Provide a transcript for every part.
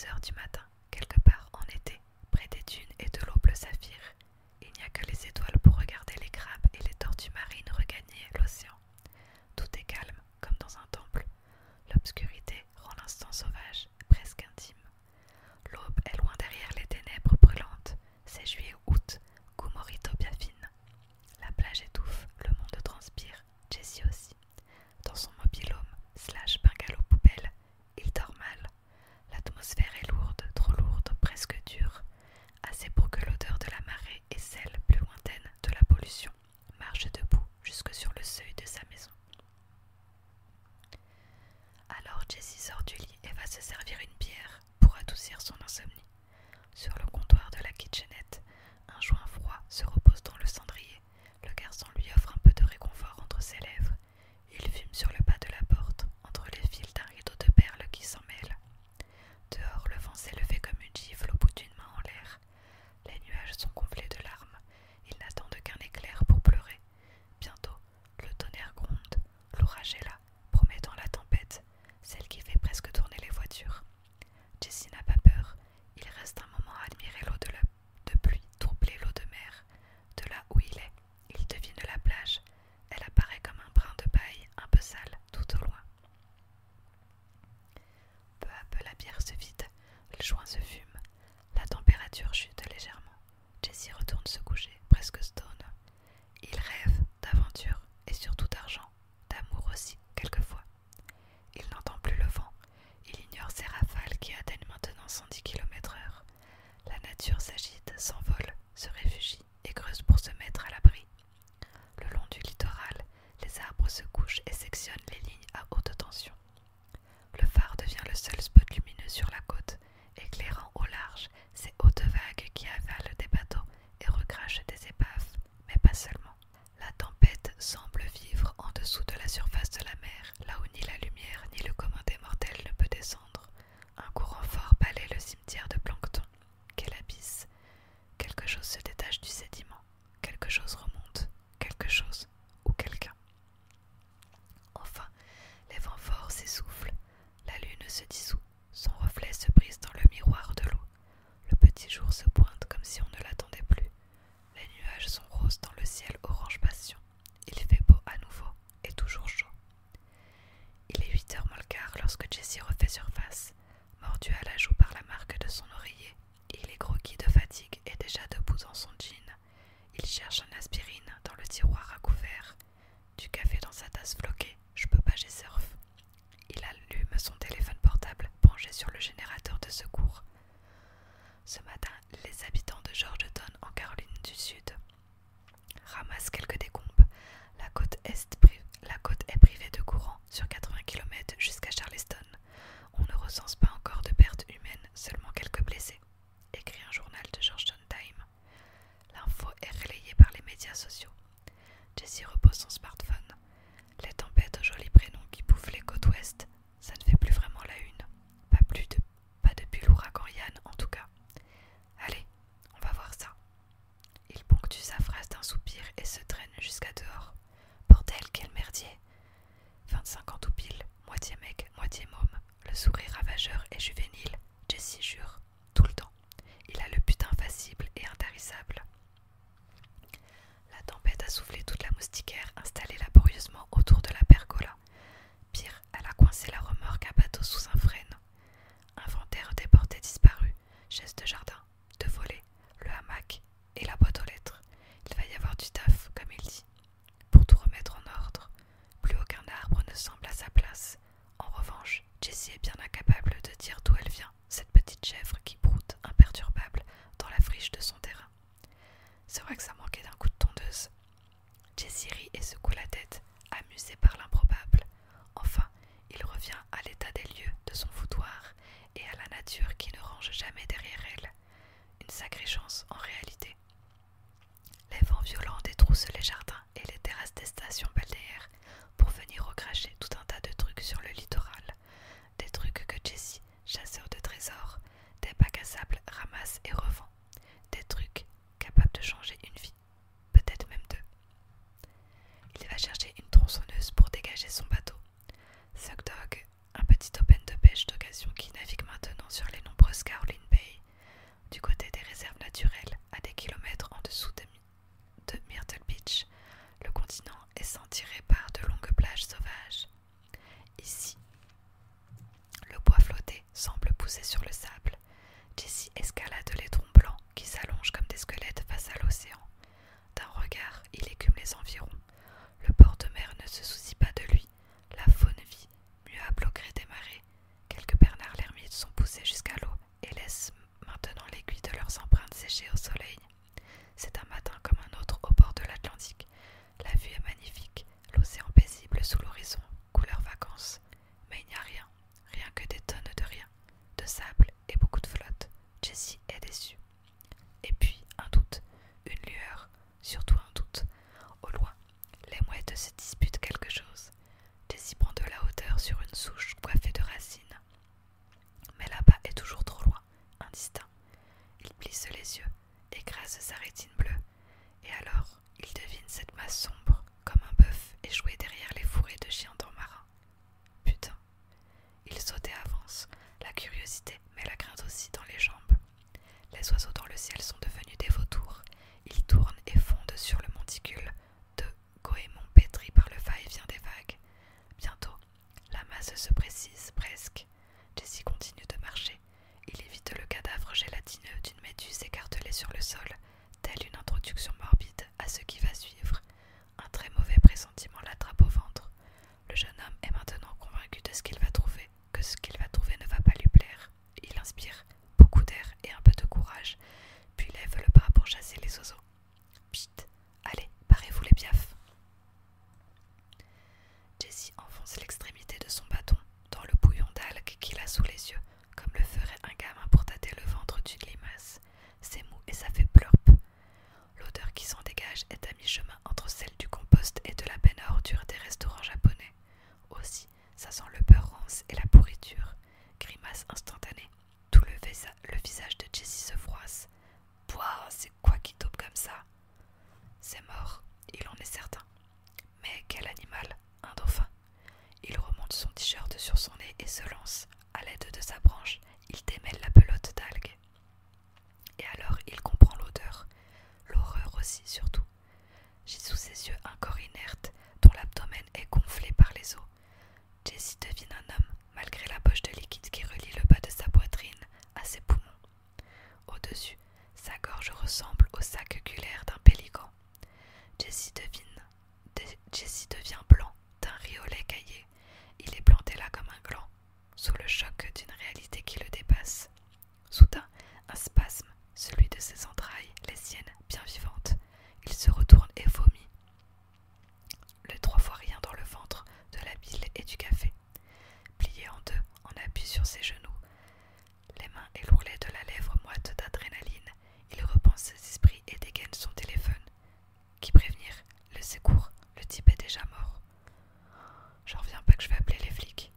2 heures du matin, quelque part en été, près des dunes et de l'eau bleu saphir. Il n'y a que les étoiles pour regarder les crabes et les tortues marines regagner l'océan. Tout est calme, comme dans un temple. L'obscurité rend l'instant sauvage, presque intime. L'aube est loin derrière les ténèbres brûlantes. C'est juillet-août, goût morito bien fine. La plage étouffe, le monde transpire, Jessie aussi. Dans son mobil-home / bungalow poubelle, il dort mal. L'atmosphère est lourde, trop lourde, presque dure. Assez pour que l'odeur de la marée et celle, plus lointaine, de la pollution marche debout jusque sur le seuil de sa maison. Alors Jessie sort du lit et va se servir une bière pour adoucir son insomnie. Sur le comptoir de la kitchenette, un joint froid se repose dans le cendrier. Le garçon lui offre un peu de réconfort entre ses lèvres. Il fume sur le pas de la porte, entre les fils d'un rideau de perles qui s'en mêle. Dehors, le vent s'est levé comme une gifle au bout d'une main en l'air. Les nuages sont gonflés de larmes. Ils n'attendent qu'un éclair pour pleurer. Bientôt, le tonnerre gronde. L'orage est là, promettant la tempête, celle qui fait presque tourner les voitures. Jessie n'a pas peur. Il reste un moment à admirer l'eau de pluie troubler l'eau de mer. De là où il est, il devine la plage. Elle apparaît comme un brin de paille, un peu sale, tout au loin. Peu à peu, la bière se vide, le joint se fume. La température chute légèrement. Jessie retourne se coucher, presque stone. Il rêve d'aventure et surtout d'argent, d'amour aussi, quelquefois. Il n'entend plus le vent. Il ignore ces rafales qui atteignent maintenant 110 km/h. La nature s'agite, s'envole, se réfugie et creuse pour se mettre à l'abri. Le long du littoral, les arbres se couchent et sectionnent les lignes à haute tension. Le phare devient le seul spot lumineux sur la côte, éclairant au large ces hautes vagues qui avalent des bateaux et recrachent des épaves, mais pas seulement. La tempête semble vivre en dessous de la surface de la mer, là où ni la lumière ni le commun des mortels ne peut descendre. Un courant fort balaie le cimetière de plancton. Quel abysse! Quelque chose se détache du sédiment, quelque chose remonte, quelque chose ou quelqu'un. Enfin, les vents forts s'essoufflent, la lune se dissout, son reflet se brise dans le miroir de l'eau. Le petit jour se pointe comme si on ne l'attendait plus. Les nuages sont roses dans le ciel orange passion. Il fait beau à nouveau et toujours chaud. Il est 8h moins le quart lorsque Jessie refait surface, mordu à la joue par la marque de son oreiller. Il est groggy de fatigue et déjà debout dans son jean. Il cherche un aspirine dans le tiroir à couvert. Du café dans sa tasse floquée, je peux pas, j'ai surf. Il allume son téléphone portable penché sur le générateur de secours. Ce matin, les habitants de Georgetown en Caroline du Sud ramassent quelques décombres. La côte est privée de courant sur 80 km jusqu'à Charleston. On ne recense pas encore de pertes humaines, seulement quelques blessés, écrit un journal de Georgetown Time. L'info est relayée par les médias sociaux. Jessie repose son smartphone. Les tempêtes au joli prénom qui bouffent les côtes ouest, ça ne fait plus vraiment la une. Pas depuis l'ouragan Yann en tout cas. Allez, on va voir ça. Il ponctue sa phrase d'un soupir et se traîne jusqu'à dehors. Bordel, quel merdier! 25 ans tout pile, moitié mec, moitié môme, le sourire ravageur et juvénile, Jessie jure, tout le temps. Il a le butin facible et intarissable. La tempête a soufflé toute la moustiquaire installée laborieusement autour de la pergola. Pire, elle a coincé la remorque à bateau sous un frêne. Inventaire des portées disparues, chaise de jardin, de volets, le hamac et la boîte aux lettres. Il va y avoir du taf, comme il dit, pour tout remettre en ordre. Plus aucun arbre ne semble à sa place. En revanche, Jessie est bien incapable de dire d'où elle vient, cette petite chèvre qui broute imperturbable dans la friche de son terrain. C'est vrai que ça manquait d'un coup de tondeuse. Jessie rit et secoue la tête, amusée par l'improbable. Enfin, il revient à l'état des lieux de son foutoir et à la nature qui ne range jamais derrière elle. Une sacrée chance en réalité. Les vents violents détroussent les jardins et les terrasses des stations balnéaires pour venir recracher tout un tas de trucs sur le littoral. Des trucs que Jessie, chasseur de trésors, déballe Roscarlin Bay, du côté des réserves naturelles, à des kilomètres en dessous de Myrtle Beach. Le continent est sentiré par de longues plages sauvages. Ici, le bois flotté semble pousser sur le sable. Jessie escalade les troncs blancs qui s'allongent comme des squelettes face à l'océan. D'un regard, il écume les environs. Le bord de mer ne se soucie pas de lui. La faune vit, muable au gré des marées. Quelques bernards l'ermite sont poussés jusqu'à l'eau et laissent maintenant l'aiguille de leurs empreintes sécher au soleil. C'est un matin comme un autre au bord de l'Atlantique. La vue est magnifique, l'océan paisible sous l'horizon, couleur vacances. Mais il n'y a rien, rien que des tonnes de rien, de sable et beaucoup de flotte. Jessie est déçue. Et puis, un doute, une lueur, surtout un doute. Au loin, les mouettes se disputent quelque chose. Jessie prend de la hauteur sur une souche coiffée de racines. Mais là-bas est toujours trop loin, indistinct. Il plisse les yeux, écrase sa rétine bleue, et alors il devine cette masse sombre, comme un bœuf échoué derrière les fourrés de chiens d'or marins. Putain. Il saute et avance, la curiosité, mais la crainte aussi dans les jambes. Les oiseaux dans le ciel sont devenus des vautours. Ils tournent et fondent sur le monticule de goémons pétris par le va-et-vient des vagues. Bientôt, la masse se précise presque. Jessie continue de marcher. Il évite le cadavre gélatineux d'une méduse écartelée sur le sol, telle une introduction morbide à ce qui va suivre. Un très mauvais pressentiment l'attrape au ventre. Le jeune homme est maintenant convaincu de ce qu'il va trouver, que ce qu'il va trouver ne va pas lui plaire. Il inspire beaucoup d'air et un peu de courage, puis lève le bras pour chasser les oiseaux. Psst, allez, parez-vous les biafs. Jessie enfonce l'extrémité de son bâton dans le bouillon d'algues qu'il a sous les yeux, comme le ferait un gamin pour tâter le ventre d'une limace. C'est mou et ça fait plurp. L'odeur qui s'en dégage est à mi-chemin entre celle du compost et de la benne à ordures des restaurants japonais. Aussi, ça sent le beurre rance et la pourriture. Grimace instantanée. Tout le visage de Jessie se froisse. Pouah, c'est quoi qui taube comme ça? C'est mort, il en est certain. Mais quel animal? Un dauphin. Il remonte son t-shirt sur son nez et se lance. À l'aide de sa branche, il démêle la pelote d'algues. Et alors il comprend l'odeur. L'horreur aussi, surtout. J'ai sous ses yeux un corps inerte dont l'abdomen est gonflé par les os. Jessie devine un homme, malgré la poche de liquide qui relie le bas de sa poitrine à ses poumons. Au-dessus, sa gorge ressemble au sac oculaire d'un pélican. Jessie devient blanc d'un riolet caillé. Il est planté là comme un gland, sous le choc d'une réalité qui le dépasse. Soudain, un spasme, celui de ses entrailles, les siennes bien vivantes. Il se retourne et vomit. Le 3 fois rien dans le ventre, de la bile et du café. Plié en deux, en appui sur ses genoux, les mains élourlées de la lèvre moite d'adrénaline, il repense ses esprits et dégaine son téléphone. Qui prévenir? Le secours, le type est déjà mort. J'en reviens pas que je vais appeler les flics.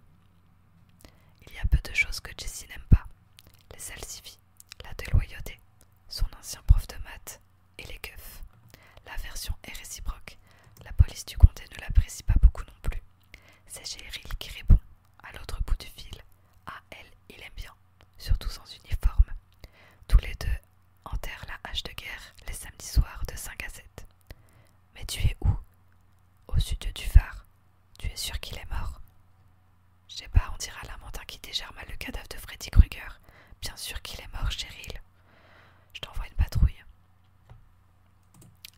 Il y a peu de choses que Jessie n'aime pas. Les salsifis, la déloyauté, son ancien prof de maths et les keufs. L'aversion est réciproque. La police du comté ne l'apprécie pas beaucoup non plus. C'est Cheryl qui répond, à l'autre bout du fil. Ah, elle, il aime bien, surtout sans uniforme. Tous les deux enterrent la hache de guerre les samedis soirs de 5 à 7. Mais tu es où? Au sud du phare. Tu es sûr qu'il est mort? Je sais pas, on dira Lamentin qui digère mal le cadavre de Freddy Krueger. Bien sûr qu'il est mort, Cheryl. Je t'envoie une patrouille.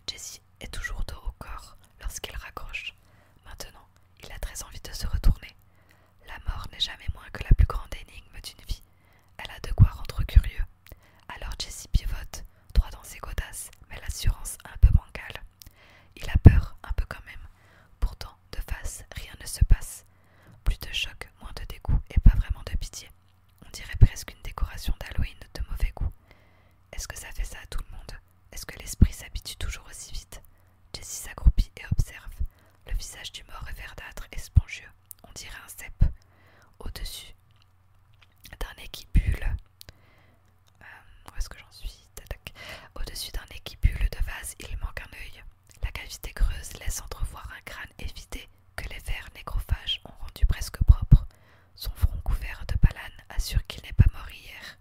Jessie est toujours dos au corps lorsqu'il raccroche. Maintenant, il a très envie de se retourner. La mort n'est jamais moins que la plus grande énigme d'une vie. Elle a de quoi rendre curieux. Alors Jessie pivote, droit dans ses godasses, mais l'assurance un peu bancale. Il a peur, un peu quand même. Pourtant, de face, rien ne se passe. Plus de choc, moins de dégoût et pas vraiment de pitié. On dirait presque une décoration d'Halloween de mauvais goût. Est-ce que ça fait ça à tout le monde? Est-ce que l'esprit s'habitue toujours aussi vite? Jessie s'accroupit et observe. Le visage du mort est verdâtre et spongieux. On dirait un cep. Au-dessus d'un équipule. Où est-ce que j'en suis? Tac. Au-dessus d'un équipule de vase, il manque un œil. La cavité creuse laisse entrevoir un crâne évidé que les vers nécrophages ont rendu presque propre. Son front couvert de palane assure qu'il n'est pas mort hier.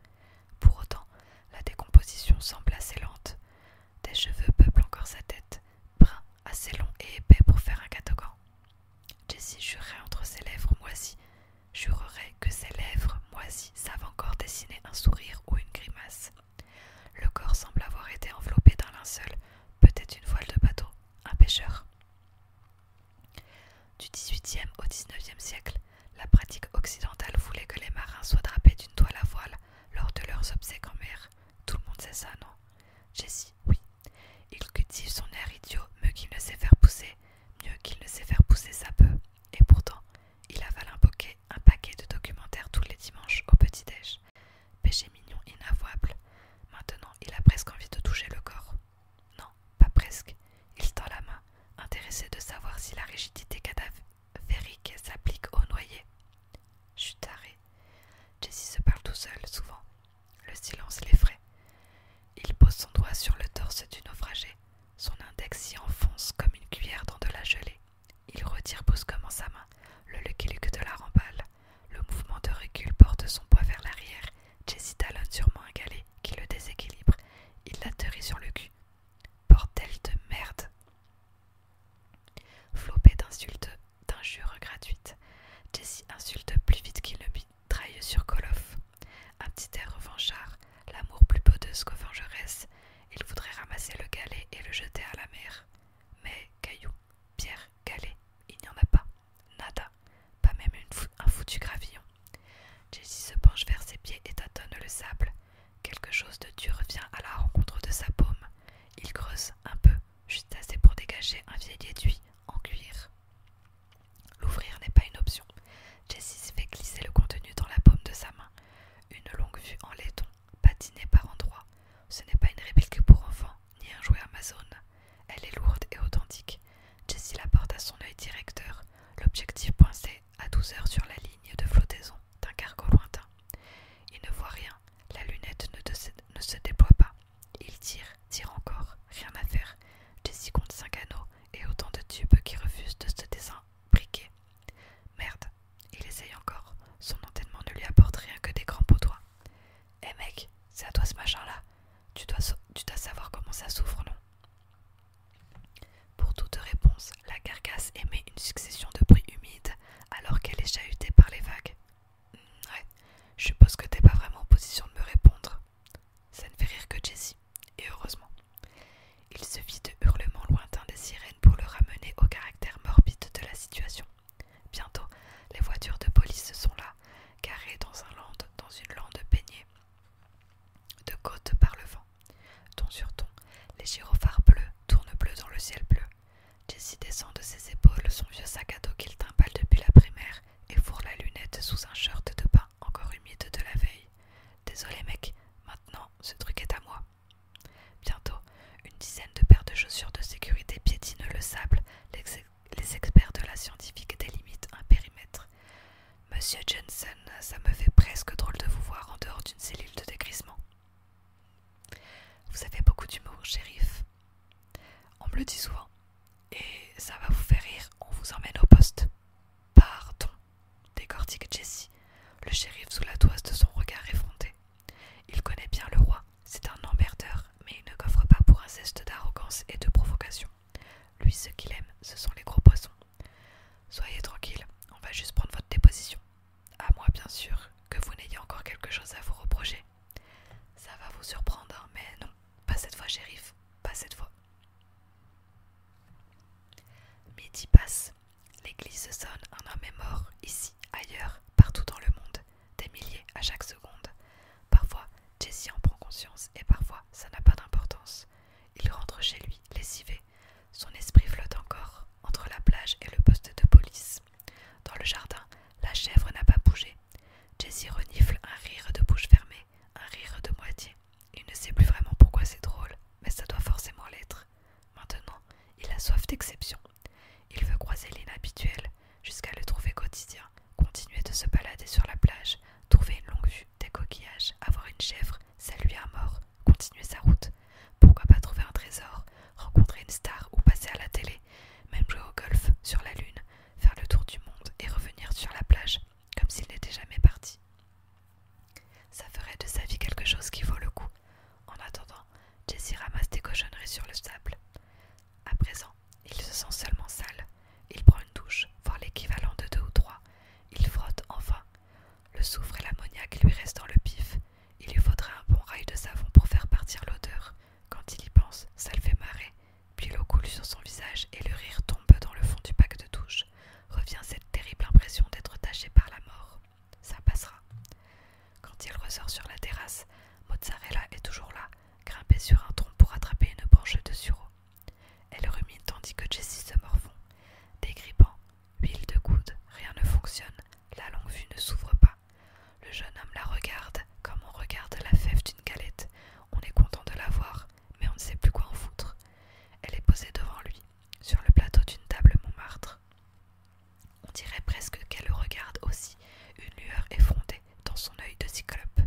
c'est à toi ce machin-là. Tu dois savoir comment ça s'ouvre, non? Pour toute réponse, la carcasse émet une succession de bruits humides alors qu'elle est chahutée par les vagues. Ouais, je suppose que t'es pas vraiment en position de me répondre. Ça ne fait rire que Jessie, et heureusement. Il suffit de hurlements lointains des sirènes pour le ramener au caractère morbide de la situation. Bientôt, les voitures de police sont là, garées dans une lande baignée de côte par le vent. Ton sur ton, les gyrophares bleus tournent bleu dans le ciel bleu. Jessie descend de ses épaules son vieux sac à dos qu'il trimballe depuis la primaire et fourre la lunette sous un short de bain encore humide de la veille. Désolé mec, maintenant ce truc est à moi. Bientôt, une dizaine de paires de chaussures de sécurité piétinent le sable. Les experts de la scientifique délimitent un périmètre. Monsieur Johnson, ça me fait presque drôle de vous voir en dehors d'une cellule de dégrissement. Vous avez beaucoup d'humour, shérif. On me le dit souvent. Et ça va vous faire rire, on vous emmène au poste. Pardon, décortique Jessie, le shérif sous la toise de son regard effronté. Il connaît bien le roi, c'est un emmerdeur, mais il ne coffre pas pour un zeste d'arrogance et de provocation. Lui, ce qu'il aime, ce sont les gros poissons. Soyez tranquille, on va juste prendre votre déposition. À moins, bien sûr, que vous n'ayez encore quelque chose à vous reprocher. Ça va vous surprendre, hein, mais non, pas cette fois, shérif, pas cette fois. Midi passe. L'église sonne, un homme est mort, ici, ailleurs, partout dans le monde, des milliers à chaque seconde. Parfois, Jessie en prend conscience et parfois, ça n'a pas d'importance. Il rentre chez lui, lessivé. Son esprit flotte encore, entre la plage et le poste de police. Dans le jardin, la chèvre n'a pas bougé. Jessie renifle un rire de bouche fermée, un rire de moitié. Il ne sait plus vraiment pourquoi c'est drôle, mais ça doit forcément l'être. Maintenant, il a soif d'exception. Il veut croiser l'inhabituel, jusqu'à le trouver quotidien, continuer de se balader sur la plage, trouver une longue vue, des coquillages, avoir une chèvre, saluer un mort, continuer sa route. Pourquoi pas trouver un trésor, rencontrer une star ou passer à la télé, même jouer au golf, sur la lune, faire le tour du monde et revenir sur la plage, comme s'il n'était jamais parti. Ça ferait de sa vie quelque chose qui vaut le coup. En attendant, Jessie ramasse des cochonneries sur le sable. À présent, il se sent seulement sale. Il prend une douche, voire l'équivalent de 2 ou 3. Il frotte enfin. Le soufre et l'ammoniac lui restent dans le pif. Il lui faudrait un bon rail de savon pour faire partir l'odeur. Quand il y pense, ça le fait marrer. Puis l'eau coule sur son visage et le rire tombe dans le fond du bac de douche. Revient cette terrible impression d'être taché par la mort. Ça passera. Quand il ressort sur la terrasse, Mozzarella est toujours là, grimpée sur un tronc pour attraper une branche de sureau. Elle rumine tandis que Jessie se morfond. Dégrippant, huile de coude, rien ne fonctionne, la longue vue ne s'ouvre pas. Le jeune homme la regarde comme on regarde la fève d'une galette. On est content de la voir, mais on ne sait plus quoi en foutre. Elle est posée devant lui, sur le plateau d'une table Montmartre. On dirait presque qu'elle le regarde aussi, une lueur effrontée dans son œil de cyclope.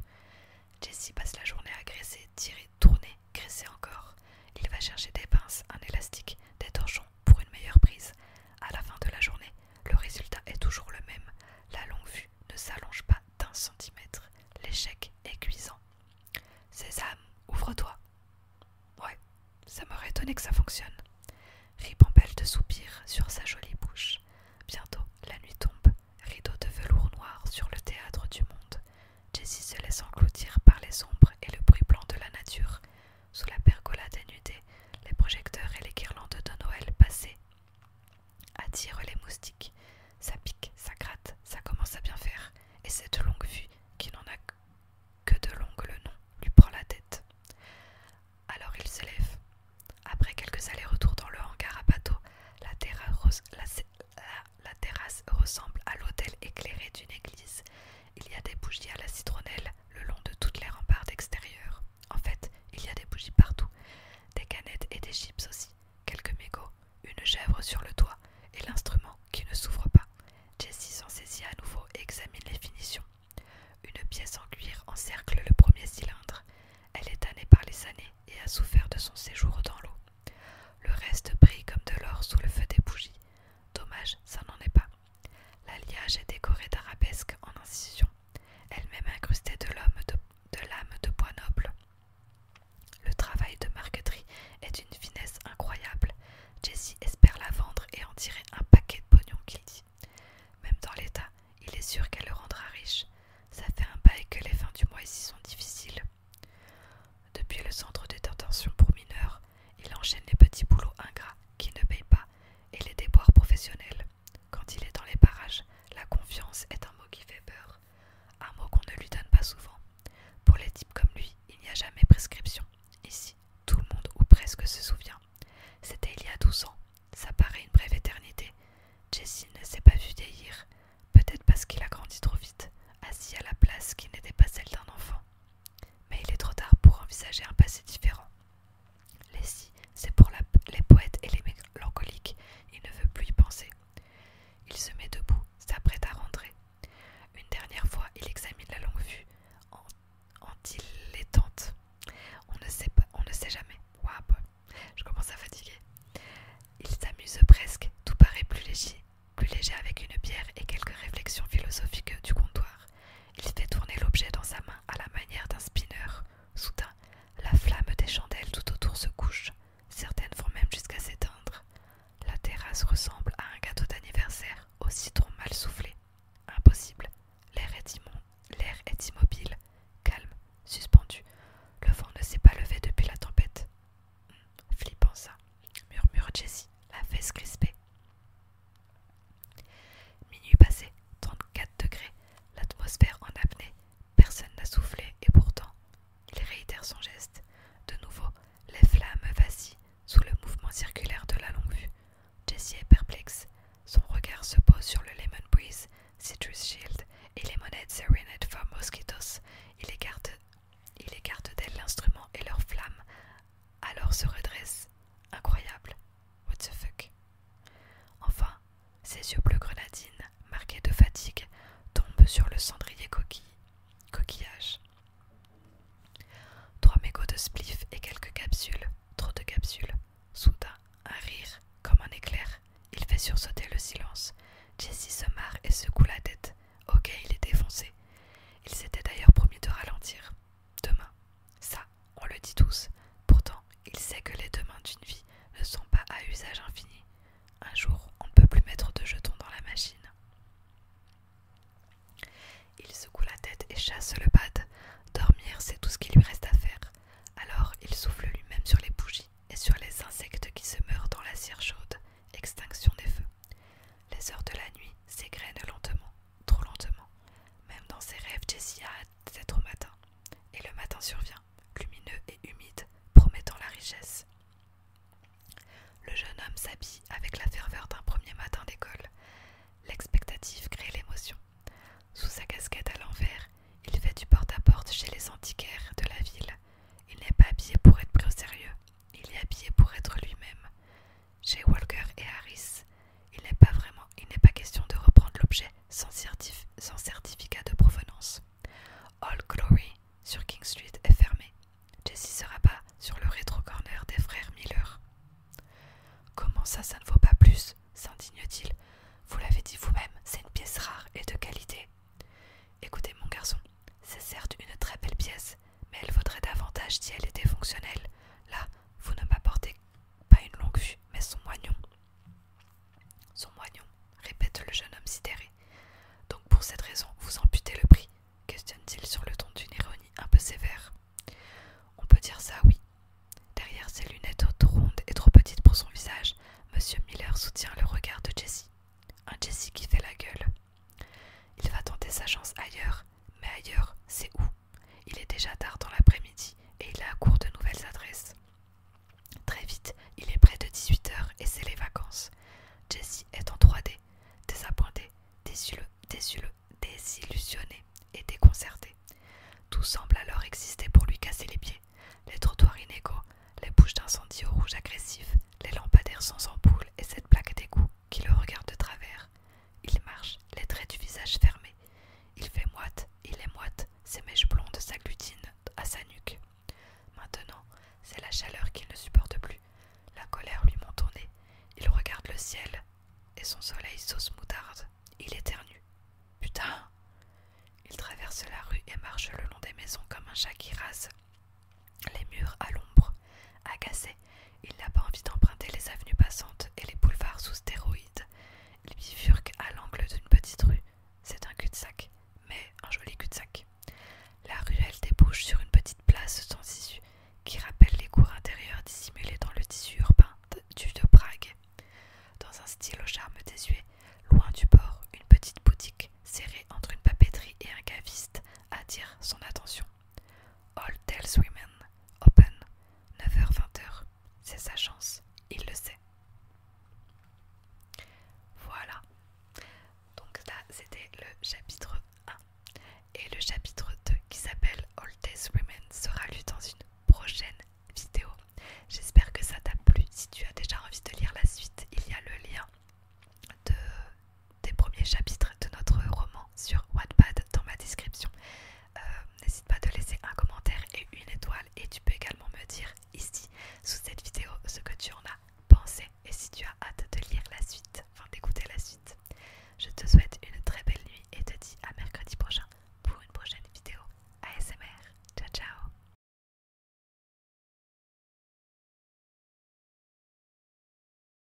Jessie passe la journée à graisser, tirer, tourner, graisser encore. Il va chercher des pinces, un élastique, des torchons pour une meilleure prise. À la fin de la journée, le résultat est toujours le même. La longue vue ne s'allonge pas d'1 centimètre. L'échec est cuisant. Sésame, ouvre-toi. Ouais, ça m'aurait étonné que ça fonctionne. Ribambelle soupire sur sa jolie bouche. Bientôt, la nuit tombe, rideau de velours noir sur le théâtre du monde. Jessie se laisse engloutir par les ombres et le bruit blanc de la nature. Sous la pergola dénudée, les projecteurs et les guirlandes pas souvent. Pour les types comme lui, il n'y a jamais prescription. Ici, tout le monde ou presque se souvient. C'était il y a 12 ans. Ça paraît une brève éternité. Jesse ne s'est pas vu vieillir, peut-être parce qu'il a grandi trop vite, assis à la place qui n'était pas celle d'un enfant. Mais il est trop tard pour envisager un passé différent. Leslie, c'est pour les poètes et les mélancoliques, il ne veut plus y penser. Il se met debout, s'apprête à rentrer. Une dernière fois, il examine la longue vue en dilettante. On ne sait jamais. Waouh, je commence à fatiguer. Il s'amuse presque, tout paraît plus léger avec une bière et quelques réflexions philosophiques du comptoir. Il fait tourner l'objet dans sa main à la manière d'un spinner. Soudain, la flamme des chandelles tout autour se couche. Certaines vont même jusqu'à s'éteindre. La terrasse ressemble à un gâteau d'anniversaire au citron mal soufflé. Impossible. L'air est immobile, calme, suspendu. Le vent ne s'est pas levé depuis la tempête. Flippant ça, murmure Jessie, la fesse crispée. Minuit passé, 34 degrés, l'atmosphère en apnée. Personne n'a soufflé et pourtant, il réitère son geste. De nouveau, les flammes vacillent sous le mouvement circulaire de la longue vue. Jessie est perplexe. Son regard se pose sur le Lemon Breeze, Citrus Shield et Lemonade Serenade for Mosquitoes. Il écarte d'elle l'instrument et leurs flammes, alors se redresse. Incroyable. What the fuck. Enfin, ses yeux bleu grenadine, marqués de fatigue, tombent sur le cendrier coquillage. 3 mégots de spliff et quelques capsules. Trop de capsules. Soudain, un rire, comme un éclair. Il fait sursauter le silence. Jessie se marre et secoue la tête. Ok, il est défoncé. Il s'était d'ailleurs promis de ralentir. Demain. Ça, on le dit tous. Pourtant, il sait que les demains d'une vie ne sont pas à usage infini. Un jour, on ne peut plus mettre de jetons dans la machine. Il secoue la tête et chasse le bad. Dormir, c'est tout ce qui lui reste à faire. Alors, il souffle lui-même sur les bougies et sur les insectes qui se meurent dans la cire chaude. Extinction des feux. Les heures de la nuit s'égrènent lentement, trop lentement. Même dans ses rêves, Jessie a hâte d'être au matin. Et le matin survient, lumineux et humide, promettant la richesse. Le jeune homme s'habille avec la ferveur d'un premier matin d'école. L'expectative crée l'émotion. Sous sa casquette à l'envers, il fait du porte-à-porte chez les antiquaires de la ville. Il n'est pas habillé pour être pris au sérieux, il est habillé pour être lui-même. Chez Walker et Harris, il n'est pas question de reprendre l'objet sans certificat de provenance. All Glory sur King Street est fermé. Jessie se rabat sur le rétro-corner des frères Miller. Comment ça ne vaut pas plus, s'indigne-t-il. Vous l'avez dit vous-même, c'est une pièce rare et de qualité. Écoutez mon garçon, c'est certes une très belle pièce, mais elle vaudrait davantage si elle était fonctionnelle. Là, vous ne m'apportez pas une longue vue, mais son moignon. Son moignon, répète le jeune homme sidéré. Donc pour cette raison, vous amputez le prix, questionne-t-il sur le ton d'une ironie un peu sévère. On peut dire ça, oui. Derrière ses lunettes trop rondes et trop petites pour son visage, Monsieur Miller soutient le regard de Jessie. Un Jessie qui fait la gueule. Il va tenter sa chance ailleurs, mais ailleurs, c'est où? Il est déjà tard dans l'après-midi et il est à court de nouvelles adresses. Très vite, il est près de 18h et c'est les vacances. Jessie est en 3D, désappointé, désillusionné et déconcerté. Tout semble alors exister pour lui casser les pieds. Les trottoirs inégaux, les bouches d'incendie au rouge agressif, les lampadaires sans ampoule et cette plaque d'égout qui le regarde de travers. Il marche, les traits du visage fermés. Il fait moite, il est moite, ses mèches blondes s'agglutinent à sa nuque. Maintenant, c'est la chaleur qu'il ne supporte plus. La colère lui monte au nez. Il regarde le ciel et son soleil sauce moutarde. Il éternue. Putain! Il traverse la rue et marche le long des maisons comme un chat qui rase les murs à l'ombre. Agacé, il n'a pas envie d'emprunter les avenues passantes et les boulevards sous stéroïdes. Il bifurque à l'angle d'une petite rue. C'est un cul-de-sac, mais un joli cul-de-sac. La ruelle débouche sur une petite place sans issue qui rappelle les cours intérieurs dissimulés dans le tissu urbain de Prague. Dans un style au charme désuet, loin du port, une petite boutique serrée entre une papeterie et un caviste a attire son attention. All Tales Women Open, 9h-20h. C'est sa chance, il le sait. Voilà. Donc là, c'était le chapitre